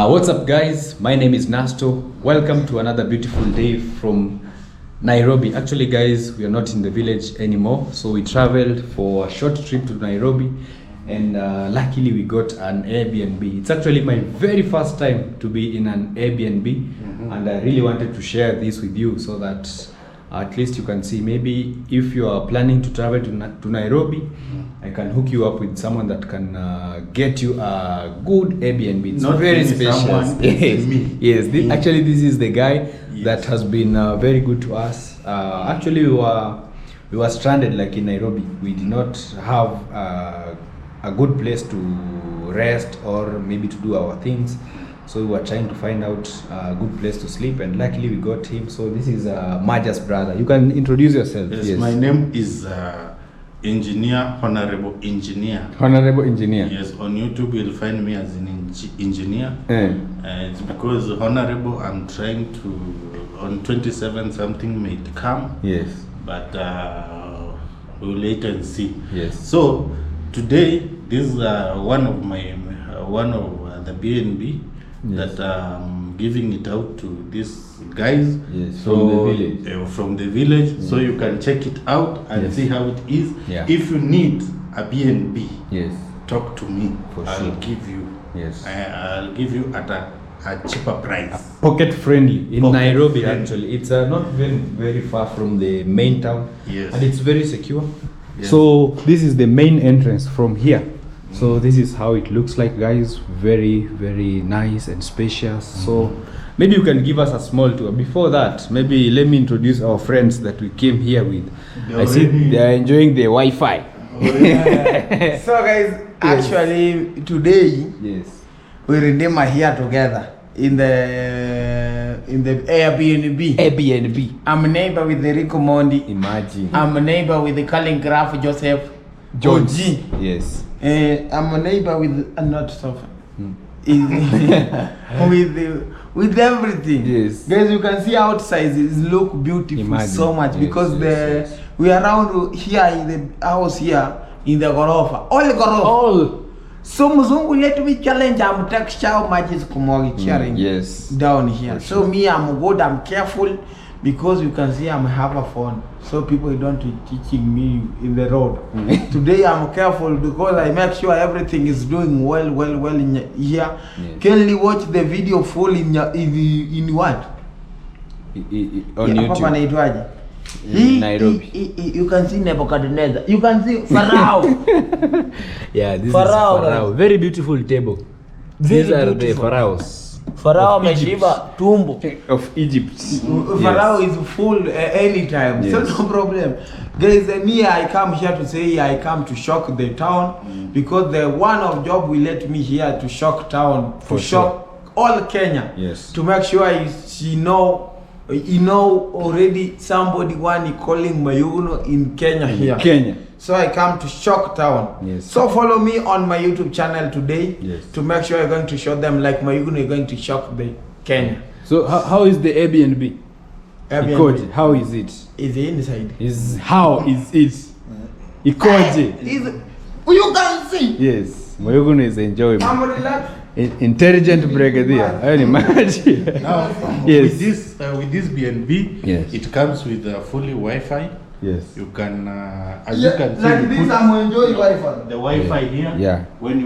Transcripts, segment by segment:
What's up, guys? My name is Nasto. Welcome to another beautiful day from Nairobi. Actually, guys, we are not in the village anymore, so we traveled for a short trip to Nairobi, and luckily we got an Airbnb. It's actually my very first time to be in an Airbnb, and I really wanted to share this with you so that at least you can see. Maybe if you are planning to travel to Nairobi, I can hook you up with someone that can get you a good Airbnb. It's not very spacious. Yes, actually this is the guy that has been very good to us. Actually we were stranded like in Nairobi. We did not have a good place to rest or maybe to do our things. So we were trying to find out a good place to sleep, and luckily we got him. So this is Maja's brother. You can introduce yourself. Yes. My name is Engineer, Honorable Engineer. Honorable Engineer. Yes, on YouTube you'll find me as an engineer. It's because Honorable, I'm trying to, on 27 something may come. Yes. But we'll wait and see. Yes. So today, this is one of the BNB. Yes. That I'm giving it out to these guys. Yes, from the village. From the village, so you can check it out and see how it is. Yeah. If you need a BNB, yes, talk to me. I'll give you. Yes, I'll give you at a cheaper price. Pocket friendly in Nairobi. Actually, it's not very far from the main town. Yes, and it's very secure. Yes. So this is the main entrance from here. So this is how it looks like, guys. Very nice and spacious. So maybe you can give us a small tour. Before that, maybe let me introduce our friends that we came here with. I see they are enjoying the Wi-Fi. Oh, yeah. So guys, actually today we redeem here together in the Airbnb. I'm a neighbor with Rico Mondi. Imagine. I'm a neighbor with the calligraph Joseph Jones. OG. Yes. I'm a neighbor with not sofa. with everything. Yes. Guys, you can see outside it look beautiful. So much because we are around here in the house here in the Gorofa. All. So Muzungu let me challenge. I'm texture how much is sharing down here. So sure. Me, I'm good. I'm careful because you can see I'm have a phone. So people don't teaching me in the road. Today I'm careful because I make sure everything is doing well in here. Yes. Can you watch the video full in what? On YouTube. Nairobi. You can see Nebuchadnezzar. You can see Pharaoh. Yeah, this is Pharaoh. Very beautiful table. These are the pharaohs. Pharaoh Meshiba Tumbo of Egypt. Pharaoh is full anytime, so no problem. Guys, me, I come here to say I come to shock the town because the one of job will let me here to shock town, to shock all Kenya. Yes. To make sure you know already somebody one calling Mayuno in Kenya here. Kenya. So I come to shock town. Yes. So follow me on my YouTube channel today. Yes. To make sure you're going to show them like Mayuno, you're going to shock the Kenya. So how is the Airbnb? Ikoje? How is it? Is it inside? How is it? Ikoje? You can see. Yes. Mayuno is enjoying. I'm relaxed. Intelligent brigadier. I imagine. Now, yes. With this BNB, it comes with fully Wi-Fi. Yes. You can, as you can see, like this, I'm enjoying Wi-Fi. The Wi-fi here. Yeah. When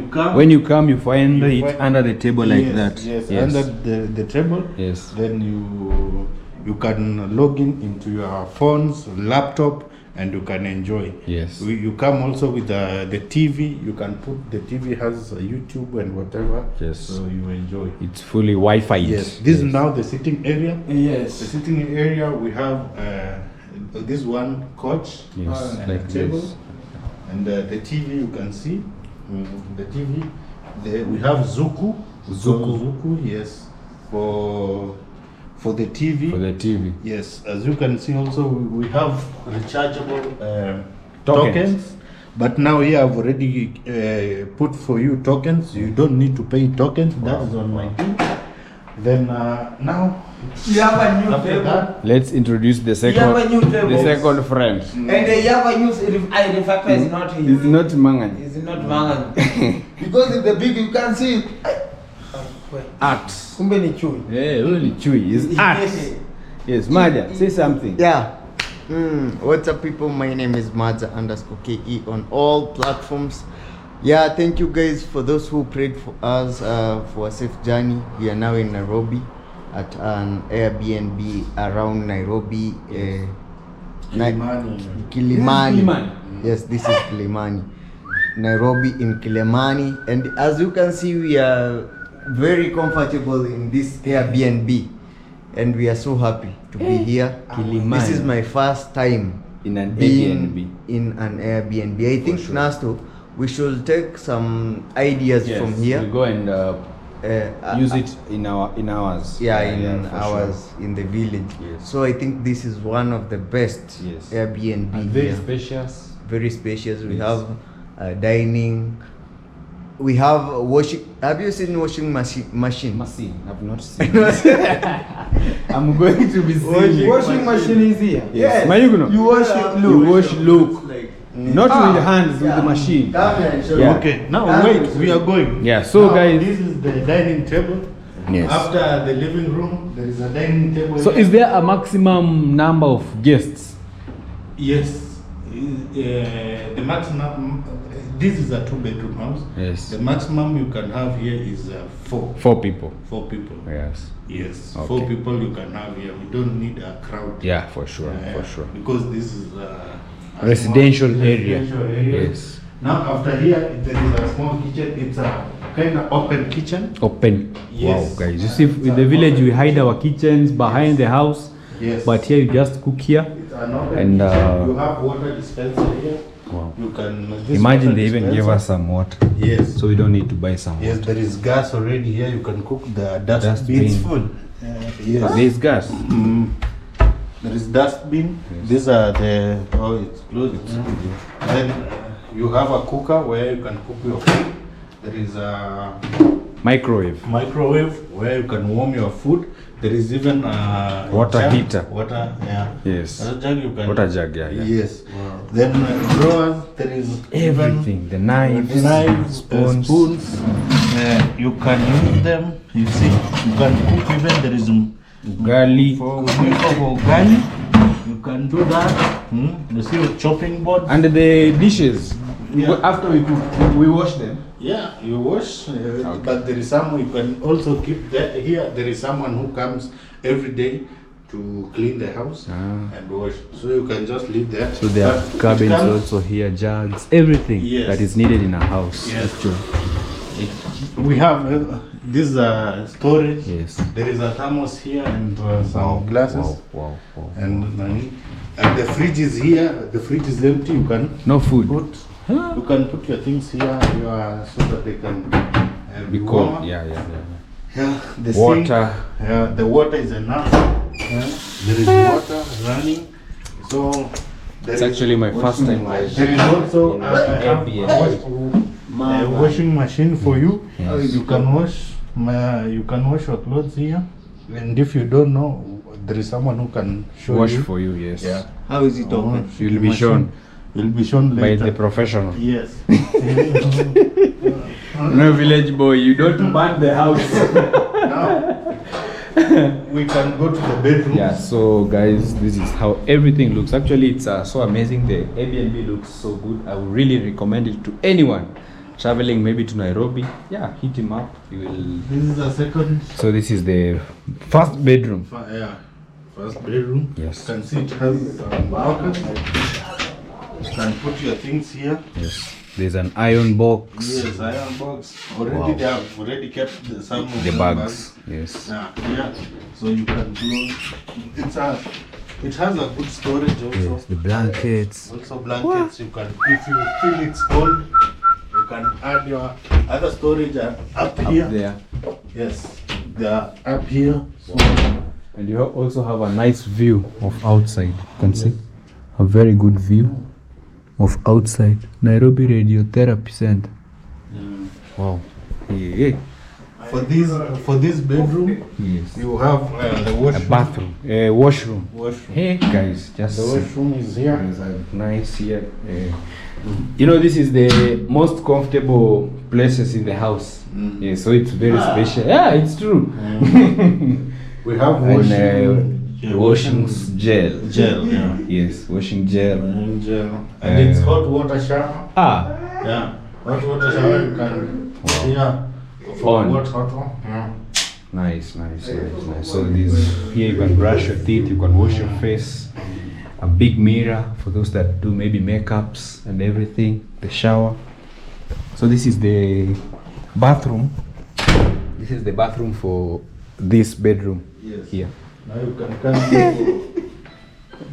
you come, you find it under the table like that. Yes. Under the table. Yes. Then you can log into your phones, laptop, and you can enjoy. Yes. You come also with the TV. You can put the TV has YouTube and whatever. Yes. So you enjoy. It's fully Wi-Fi. Yes. This is now the sitting area. Yes. The sitting area we have this one couch and like a table, this. and the TV you can see. The TV. We have Zuku. Zuku. Yes. For the TV. For the TV. Yes, as you can see also we have rechargeable tokens. But now here I've already put for you tokens. You don't need to pay tokens. That is on my thing. Then now you have a new table. Let's introduce the second friend. And you have a new refactor is not his. It's not Mangan. It's not Mangan. Because it's the big you can see it. Art. Kumbe ni chui. Yeah, really chui. It's art. Yes, Maja, say something. Yeah. What's up, people? My name is Maja_KE on all platforms. Yeah, thank you guys for those who prayed for us for a safe journey. We are now in Nairobi at an Airbnb around Nairobi. Kilimani. Yes, this is Kilimani. Nairobi in Kilimani. And as you can see, we are very comfortable in this Airbnb. And we are so happy to be here. Kilimani. This is my first time In an being Airbnb. in an Airbnb. I think, Nasto, we should take some ideas Yes, from here. we go and use it in ours. in for ours in the village. Yes. So I think this is one of the best Yes. Airbnb And very here. spacious. Very spacious. We Yes. have dining. We have washing. Have you seen washing machine? Machine. I've not seen. I'm going to be seeing. Washing machine is here. Yes. Mayuguno. You wash it, You look. wash look. Not with hands, with the machine. Come here and show Yeah. you. Okay, now wait, we are going. Yeah, so Now, guys- this is the dining table. Yes. After the living room, there is a dining table. So here. is there a maximum number of guests? Yes. The maximum. This is a 2-bedroom house. Yes. The maximum you can have here is 4. 4 people. 4 people. Yes. Yes. Okay. 4 people you can have here. We don't need a crowd. Yeah, for sure, Yeah, for sure. Because this is a Residential small area. residential area. Yes. Now after here, there is a small kitchen. It's a kind of open kitchen. Open. Yes. Wow, guys. You see, in the village we hide our kitchens behind the house, Yes. but here you just cook here. It's an open And, kitchen. You have water dispenser here. Wow. You can. This Imagine water they even dispenser- gave us some water, Yes. so we don't need to buy some Yes, water. there is gas already here. You can cook the dust Dustbin. bin. It's full. Yes. There is gas. There is dustbin. These are the. Oh, it's closed. Then you have a cooker where you can cook your food. There is a Microwave. microwave where you can warm your food. There is even a Water jug. heater. Water, yeah. Yes. A jug you can. Water jug, yeah, yeah. Yes. Then drawers. There is Everything. The knives, knives, spoons. you can use them. You see, you can cook even. There is Garlic. for ugali. You can do that. You see a chopping board. And the dishes. Yeah. After we cook, we wash them. Yeah, you wash, but there is some you can also keep that here. There is someone who comes every day to clean the house and wash. So you can just leave there. So there are But it cabins comes- also here, jugs, everything Yes. that is needed in a house. Yes. Actually. We have this storage. Yes. There is a thermos here and some Wow, glasses. Wow. And the fridge is here. The fridge is empty. You can No food. put your things here. So that they can Be warmer. cold. Yeah. Yeah, the Water. sink, yeah, the water is enough. Yeah, there is water running. So there It's is actually my first time. there is also in a Airbnb. washing machine for you. Yes. You can wash your clothes here. And if you don't know, there is someone who can show Wash you. for you, yes. Yeah. How is it open? You'll be shown You'll be shown by later. the professional. Yes. No village boy, you don't burn the house. Now we can go to the bedroom. Yeah, so guys, this is how everything looks. Actually, it's so amazing. The Airbnb looks so good. I would really recommend it to anyone traveling maybe to Nairobi. Yeah, hit him up. You will. This is a second. So this is the first bedroom. Yeah, first bedroom. Yes. You can see it has some lockers. You can put your things here. Yes. There's an iron box. Yes, iron box. Already Wow. they have already kept some of The bags. Yes. Yeah. So you can close. It has a good storage also. Yes. The blankets. Also blankets. You can, if you feel it's cold, you can add your other storage up here. Up there. Yes, they are up here. So And you also have a nice view of outside. You can see a very good view of outside Nairobi Radiotherapy Center. Wow. Yeah. for this bedroom, Yes. you have the A washroom. bathroom, a washroom. Washroom. Hey guys, just The washroom is here. there's a nice here. You know, this is the most comfortable places in the house. Yeah, so it's very special. Yeah, it's true. We have And washing gel. gel. Yeah. Yes, washing gel. Gel. And it's hot water shower. Ah, Yeah. Hot water shower you can. Yeah. For On. hot water. Yeah. nice. So this here you can brush your teeth, you can wash your face. A big mirror for those that do maybe makeups and everything. The shower. So this is the bathroom. This is the bathroom for this bedroom. Yes. Here. Now you can come to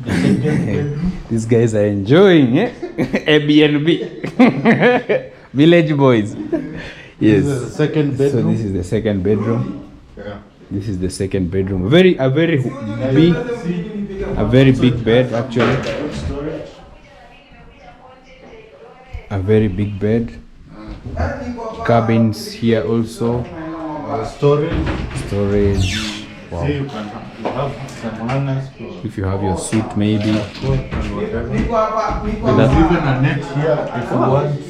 the second bedroom. These guys are enjoying, eh? Airbnb. Village boys. Yes. This is the second So bedroom. this is the second bedroom. Yeah. This is the second bedroom. A very big bed actually. A very big bed. Cabins here also. Storage. Storage. Wow. See, you have some harness for If you have your suit maybe. coat and whatever. There's even a net here if you want.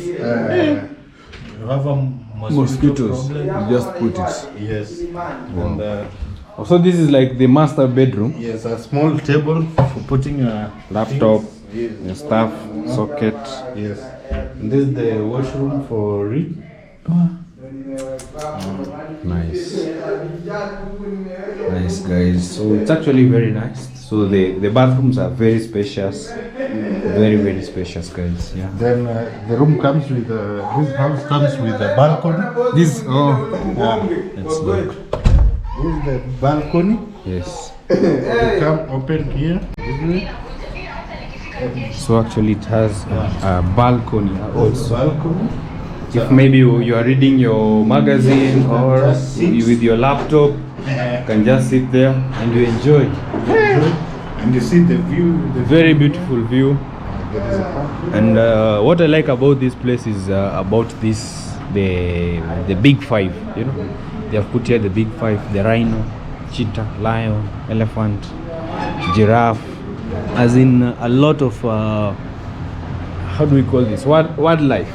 You have a Mosquitoes. problem. You just put it. Yes. And So this is like the master bedroom. yes, a small table for putting your Laptop, things. your stuff, socket. Yes. And this is the washroom for read. Nice. Nice guys. So it's actually very nice. So the bathrooms are very spacious. Very spacious guys. Yeah. Then the room comes with this house comes with a balcony. This Yeah. let's look. This is the balcony. Yes. You come open here. So actually it has a balcony also. Balcony. If maybe you are reading your magazine or just sit. with your laptop, you can just sit there and you enjoy. And you see the view. Very beautiful view. There is a park. And what I like about this place is about the big five. You know, they have put here the big five: the rhino, cheetah, lion, elephant, giraffe. As in a lot of how do we call this? Wildlife.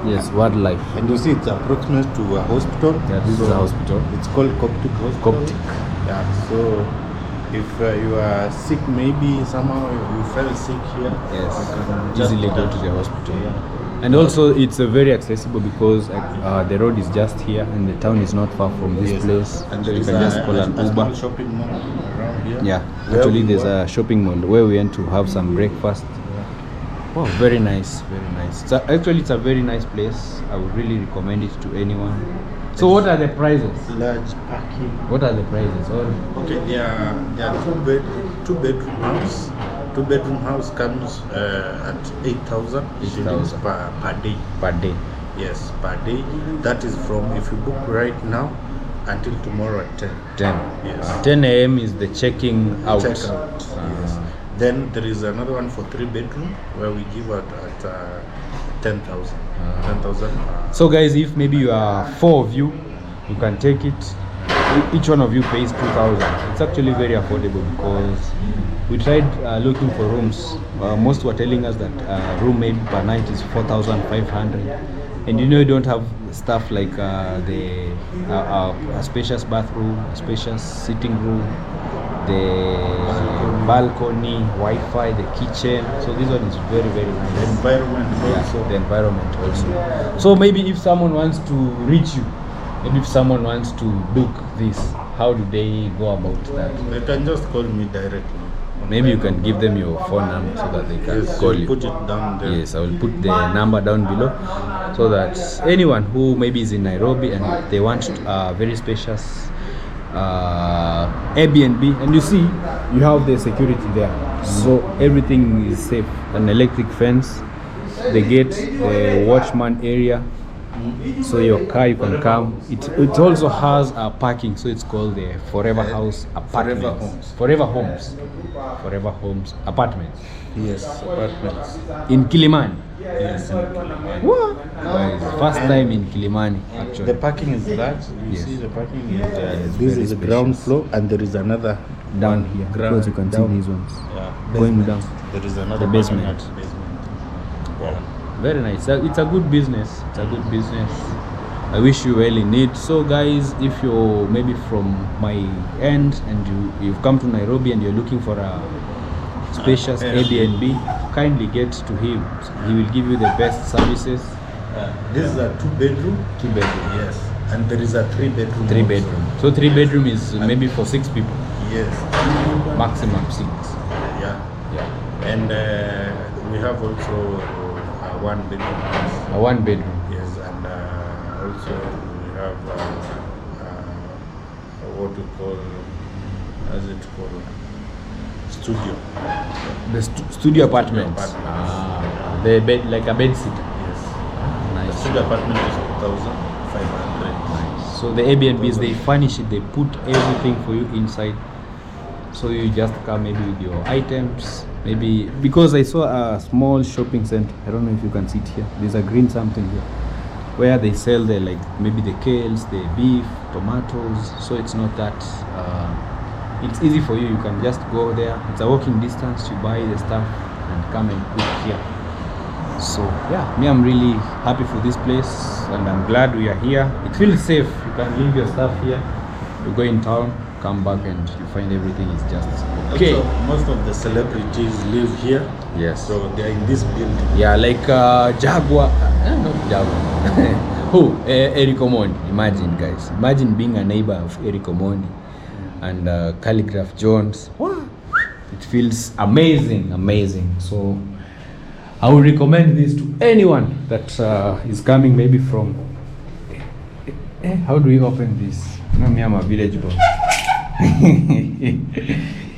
Yes, wildlife. And you see it's approximate to a hospital. Yeah, this is a hospital. It's called Coptic Hospital. Coptic. Yeah, so if you are sick, maybe somehow you fell sick here. Yes, you can easily go to the hospital. And also it's very accessible because the road is just here and the town is not far from this Yes. place. And So there you is can just call an a small Uber. shopping mall around here. Yeah, Where actually we there's were. a shopping mall where we went to have some breakfast. Wow, very nice, very nice. So actually it's a very nice place. I would really recommend it to anyone. So what are the prices? Large parking. What are the prices? Or Okay, there are two bedroom house. Two bedroom house comes at 8,000 shillings 8,000. per day. per day? Yes, per day. That is from if you book right now until tomorrow at 10. 10. Yes. 10 a.m. is the checking out. Check out. Yes. Then there is another one for 3 bedroom where we give out at 10,000. 10,000. So guys, if maybe you are 4 of you, you can take it. Each one of you pays 2,000. It's actually very affordable because we tried looking for rooms. Most were telling us that room maybe per night is 4,500. And you know you don't have stuff like a spacious bathroom, a spacious sitting room, the balcony, Wi-Fi, the kitchen. So this one is very nice. The environment Yeah, also. the environment also. So maybe if someone wants to reach you, maybe if someone wants to book this, how do they go about that? They can just call me directly. Maybe you can give them your phone number so that they can Yes, call you you. put it down there. Yes, I will put the number down below so that anyone who maybe is in Nairobi and they want a very spacious Airbnb, and you see you have the security there, so everything is safe. An electric fence, the gate, the watchman area, so your car you can come. It also has a parking, so it's called the Forever House Apartments. Forever Homes apartments Yes, apartments. in Kilimani. Yes, in Kilimani. What? Guys, first time in Kilimani, The actually. parking is large. You Yes. see the parking is it's this very is the ground spacious. floor and there is another Down one here, ground- because you can down. see these ones. Yeah, Going basement. down. There is another The parking basement. at basement. Yeah. Very nice. It's a good business. It's a good business. I wish you well in it. So guys, if you're maybe from my end and you've come to Nairobi and you're looking for a spacious Airbnb, kindly get to him. He will give you the best services. This is a 2-bedroom. 2-bedroom. Yes, and there is a 3-bedroom. 3-bedroom. So 3-bedroom is maybe for 6 people. Yes. Maximum 6. Yeah. Yeah. And we have also a 1-bedroom house. A 1-bedroom. Yes, and also we have what we call, as it called, studio. The studio apartment. apartment. The bed, like a bed sitter. Yes. The Nice. studio apartment is 2,500. So the Airbnbs, they furnish it, they put everything for you inside. So you just come maybe with your items, maybe, because I saw a small shopping center, I don't know if you can see it here, there's a green something here, where they sell the, like, maybe the kales, the beef, tomatoes, so it's not that, it's easy for you, you can just go there, it's a walking distance, you buy the stuff and come and cook here. So yeah, me, I'm really happy for this place and I'm glad we are here. It feels safe, you can leave your stuff here, you go in town, come back and you find everything is just okay. Also, most of the celebrities live here. Yes. So they are in this building. Yeah, like Jaguar, not Jaguar. Who? Eric Omondi. Imagine, guys. Imagine being a neighbor of Eric Omondi and Calligraph Jones. What? It feels amazing, amazing. So I would recommend this to anyone that is coming maybe from. How do we open this? No, me, I'm a village boy.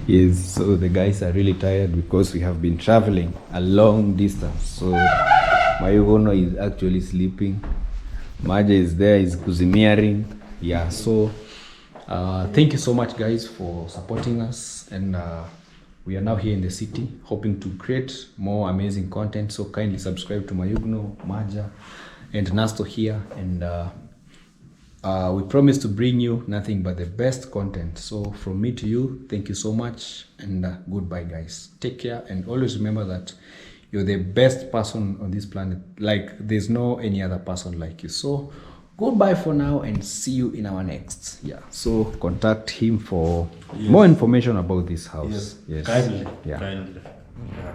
Yes, so the guys are really tired because we have been traveling a long distance. So Mayugono is actually sleeping. Maja is there, is kuzimiaring. Yeah, so thank you so much, guys, for supporting us. And we are now here in the city, hoping to create more amazing content. So kindly subscribe to Mayugno, Maja, and Nasto here. And we promise to bring you nothing but the best content. So from me to you, thank you so much, and goodbye, guys. Take care, and always remember that you're the best person on this planet. Like, there's no any other person like you. So goodbye for now, and see you in our next. Yeah, so contact him for more information about this house. Yes. Kindly. Yeah. Kindly. Yeah.